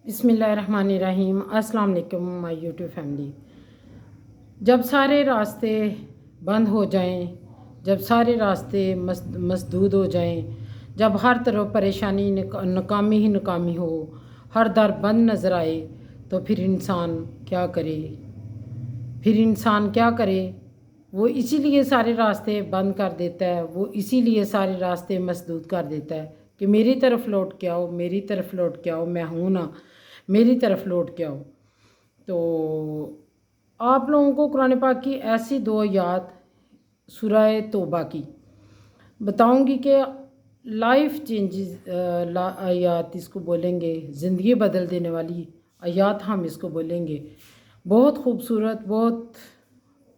बिस्मिल्लाहिर्रहमानिर्रहीम। अस्सलाम वालेकुम माय यूट्यूब फैमिली। जब सारे रास्ते बंद हो जाएं, जब सारे रास्ते मसदूद हो जाएं, जब हर तरफ परेशानी नाकामी ही नाकामी हो, हर दर बंद नज़र आए, तो फिर इंसान क्या करे? वो इसीलिए सारे रास्ते बंद कर देता है, वो इसीलिए सारे रास्ते मसदूद कर देता है कि मेरी तरफ लौट के आओ, मेरी तरफ लौट के आओ, मैं हूँ ना, मेरी तरफ लौट के आओ। तो आप लोगों को कुरान पाक की ऐसी दो आयत सूरह तौबा की बताऊंगी कि लाइफ चेंजेस आयत इसको बोलेंगे, ज़िंदगी बदल देने वाली आयत हम इसको बोलेंगे। बहुत खूबसूरत, बहुत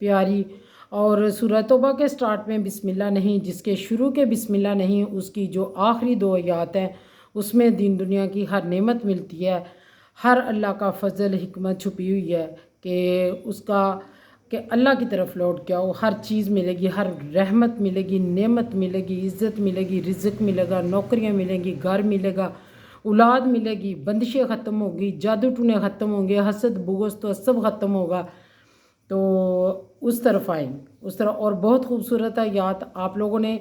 प्यारी। और सूरह तौबा के स्टार्ट में बिस्मिल्लाह नहीं, जिसके शुरू के बिस्मिल्लाह नहीं, उसकी जो आखिरी दो आयत हैं उसमें दीन दुनिया की हर नेमत मिलती है, हर अल्लाह का फ़ज़ल हिकमत छुपी हुई है कि उसका कि अल्लाह की तरफ लौट के आओ, हर चीज़ मिलेगी, हर रहमत मिलेगी, नेमत मिलेगी, इज़्ज़त मिलेगी, रिज़्क़ मिलेगा, नौकरियां मिलेंगी, घर मिलेगा, औलाद मिलेगी, बंदिशें ख़त्म होगी, जादू टूने ख़त्म होंगे, हसद बुग़्ज़ तो सब ख़त्म होगा। तो उस तरफ आएंगे, उस तरफ। और बहुत खूबसूरत आयत आप लोगों ने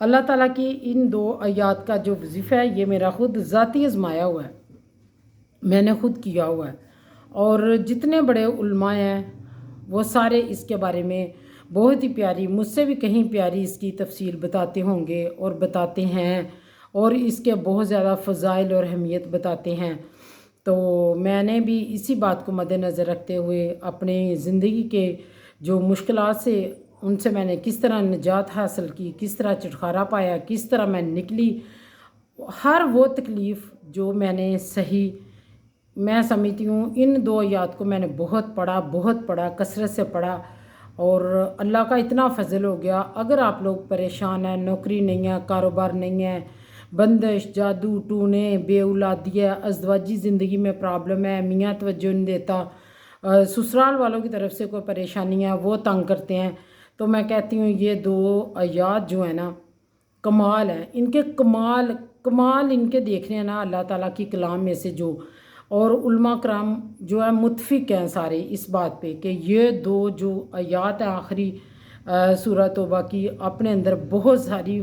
अल्लाह ताला की इन दो आयत का जो वजीफ़ा है ये मेरा ख़ुद ज़ाती आज़माया हुआ है, मैंने ख़ुद किया हुआ है। और जितने बड़े उलमा हैं वो सारे इसके बारे में बहुत ही प्यारी, मुझसे भी कहीं प्यारी इसकी तफसील बताते होंगे और बताते हैं, और इसके बहुत ज़्यादा फ़ज़ाइल और अहमियत बताते हैं। तो मैंने भी इसी बात को मद्देनज़र रखते हुए अपने ज़िंदगी के जो मुश्किलात से उनसे मैंने किस तरह निजात हासिल की, किस तरह छुटकारा पाया, किस तरह मैं निकली, हर वो तकलीफ़ जो मैंने सही मैं समझती हूँ। इन दो आयत को मैंने बहुत पढ़ा, कसरत से पढ़ा, और अल्लाह का इतना फ़ज़ल हो गया। अगर आप लोग परेशान हैं, नौकरी नहीं है, कारोबार नहीं है, बंदिश, जादू टूने, बेऔलादी है, अज़दवाजी ज़िंदगी में प्रॉब्लम है, मियाँ तवज्जो नहीं देता, ससुराल वालों की तरफ से कोई परेशानी है, वो तंग करते हैं, तो मैं कहती हूँ ये दो आयत जो है ना कमाल है। इनके कमाल इनके देखने हैं ना अल्लाह ताला की कलाम में से जो, और उलमा कराम जो है मुत्फिक हैं सारे इस बात पे कि ये दो जो आयत है आखिरी सूरह तौबा की, अपने अंदर बहुत सारी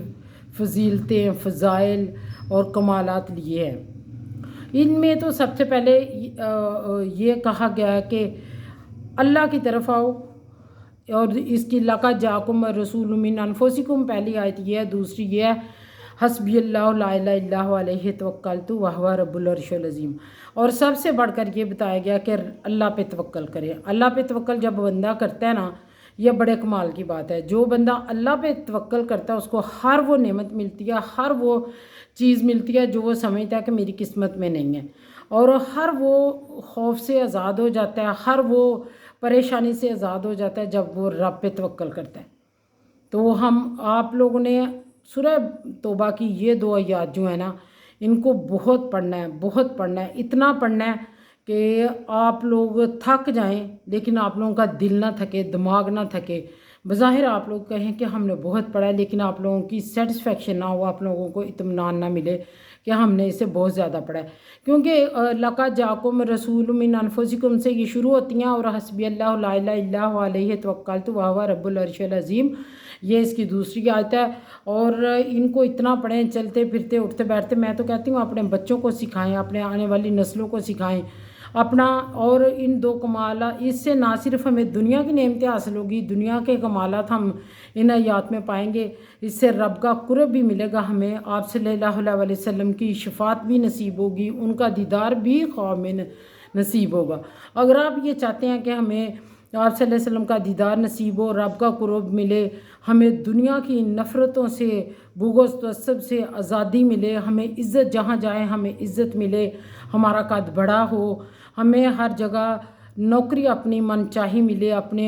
फजीलतें, फ़ज़ाइल और कमालात लिए हैं। इनमें तो सबसे पहले ये कहा गया है कि अल्लाह की तरफ आओ, और इसकी लका जाकुम रसूल मिन अनफुसिकुम पहली आयत ये है। दूसरी ये है हस्बी अल्लाह ला इलाहा इल्ला हुवा अलैहि तवक्कलतु व हुवा रब्बुल अर्शिल अज़ीम। और सबसे बढ़कर ये बताया गया कि अल्लाह पे तवक्कल करें। अल्लाह पे तवक्कल जब बंदा करता है ना, यह बड़े कमाल की बात है। जो बंदा अल्लाह पे तवक्कल करता है उसको हर वो नेमत मिलती है, हर वो चीज़ मिलती है जो वो समझता है कि मेरी किस्मत में नहीं है, और हर वो खौफ से आज़ाद हो जाता है, हर वो परेशानी से आज़ाद हो जाता है जब वो रब पे तवक्कल करता है। तो आप लोगों ने सूरह तौबा की ये दो आयत जो है ना, इनको बहुत पढ़ना है, बहुत पढ़ना है, इतना पढ़ना है कि आप लोग थक जाएं, लेकिन आप लोगों का दिल ना थके, दिमाग ना थके। बज़ाहिर आप लोग कहें कि हमने बहुत पढ़ा है, लेकिन आप लोगों की सेटिस्फेक्शन ना हो, आप लोगों को इत्मीनान ना मिले कि हमने इसे बहुत ज़्यादा पढ़ा है। क्योंकि लका जाकुम रसूल मिन अनफुसिकुम से ये शुरू होती हैं, और हस्बी अल्लाह ला इलाहा इल्ला हुवा अलैहि तवक्कलतु व हुवा रब्बुल अर्शिल अज़ीम ये इसकी दूसरी आयत है। और इनको इतना पढ़ें, चलते फिरते उठते बैठते। मैं तो कहती हूँ अपने बच्चों को सिखाएं, अपने आने वाली नस्लों को सिखाएं अपना। और इन दो कमाल, इससे ना सिर्फ हमें दुनिया की नेमतें हासिल होगी, दुनिया के कमालात हम इन आयत में पाएंगे, इससे रब का कुर्ब भी मिलेगा हमें, आप सल्लल्लाहु अलैहि वसल्लम की शफात भी नसीब होगी, उनका दीदार भी ख्वाब में नसीब होगा। अगर आप ये चाहते हैं कि हमें आप सल्लल्लाहु अलैहि वसल्लम का दीदार नसीब हो, रब का कुर्ब मिले, हमें दुनिया की नफ़रतों से, बुग़्ज़ तअस्सुब से आज़ादी मिले, हमें इज़्ज़त जहाँ जाए हमें इज़्ज़त मिले, हमारा कद बड़ा हो, हमें हर जगह नौकरी अपनी मनचाही मिले, अपने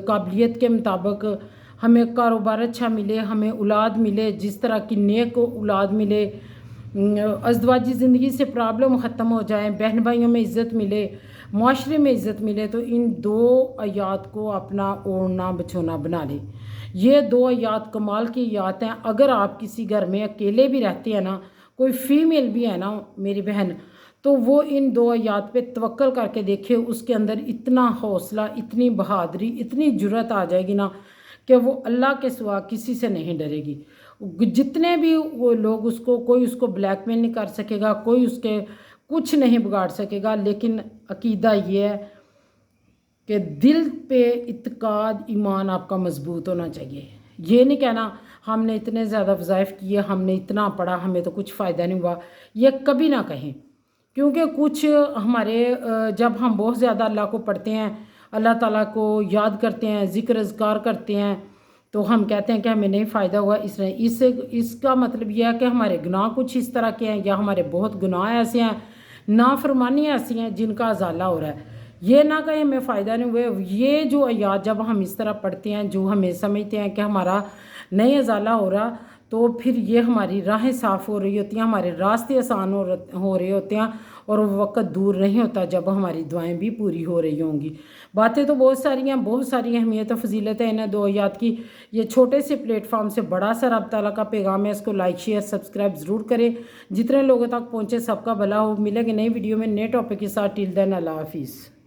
काबिलियत के मुताबिक हमें कारोबार अच्छा मिले, हमें औलाद मिले, जिस तरह की नेक औलाद मिले, अज़दवाजी ज़िंदगी से प्रॉब्लम ख़त्म हो जाए, बहन भाइयों में इज़्ज़त मिले, माशरे में इज़्ज़त मिले, तो इन दो आयत को अपना ओढ़ना बछोना बना ले। ये दो आयत कमाल की आयत हैं। अगर आप किसी घर में अकेले भी रहते हैं ना, कोई फीमेल भी है ना मेरी बहन, तो वो इन 2 आयात पे तवक्कल करके देखे, उसके अंदर इतना हौसला, इतनी बहादुरी, इतनी जुर्रत आ जाएगी ना कि वो अल्लाह के सिवा किसी से नहीं डरेगी। जितने भी वो लोग उसको, कोई उसको ब्लैकमेल नहीं कर सकेगा, कोई उसके कुछ नहीं बिगाड़ सकेगा। लेकिन अकीदा ये है कि दिल पे इत्काद, ईमान आपका मजबूत होना चाहिए। ये नहीं कहना हमने इतने ज़्यादा वज़ाइफ किए, हमने इतना पढ़ा, हमें तो कुछ फ़ायदा नहीं हुआ, ये कभी ना कहें। क्योंकि कुछ हमारे जब हम बहुत ज़्यादा अल्लाह को पढ़ते हैं, अल्लाह ताला को याद करते हैं, ज़िक्र अज़कार करते हैं, तो हम कहते हैं कि हमें नहीं फ़ायदा हुआ। इसका मतलब यह है कि हमारे गुनाह कुछ इस तरह के हैं, या हमारे बहुत गुनाह ऐसे हैं, नाफरमानियाँ ऐसी हैं जिनका अजाला हो रहा है। ये ना कहें हमें फ़ायदा नहीं हुए। ये जो आयात जब हम इस तरह पढ़ते हैं, जो हमें समझते हैं कि हमारा नहीं अजाला हो रहा, तो फिर ये हमारी राहें साफ़ हो रही होती हैं, हमारे रास्ते आसान हो रहे होते हैं, और वो वक्त दूर नहीं होता जब हमारी दुआएं भी पूरी हो रही होंगी। बातें तो बहुत सारी हैं, बहुत सारी अहमियत और फजीलत है इन्हें 2 आयात की। ये छोटे से प्लेटफॉर्म से बड़ा सा रब ताला का पैगाम है, इसको लाइक शेयर सब्सक्राइब ज़रूर करें। जितने लोगों तक पहुँचे सबका भला हो। मिलेंगे नई वीडियो में नए टॉपिक के साथ। टिल देन अल्लाह हाफिज़।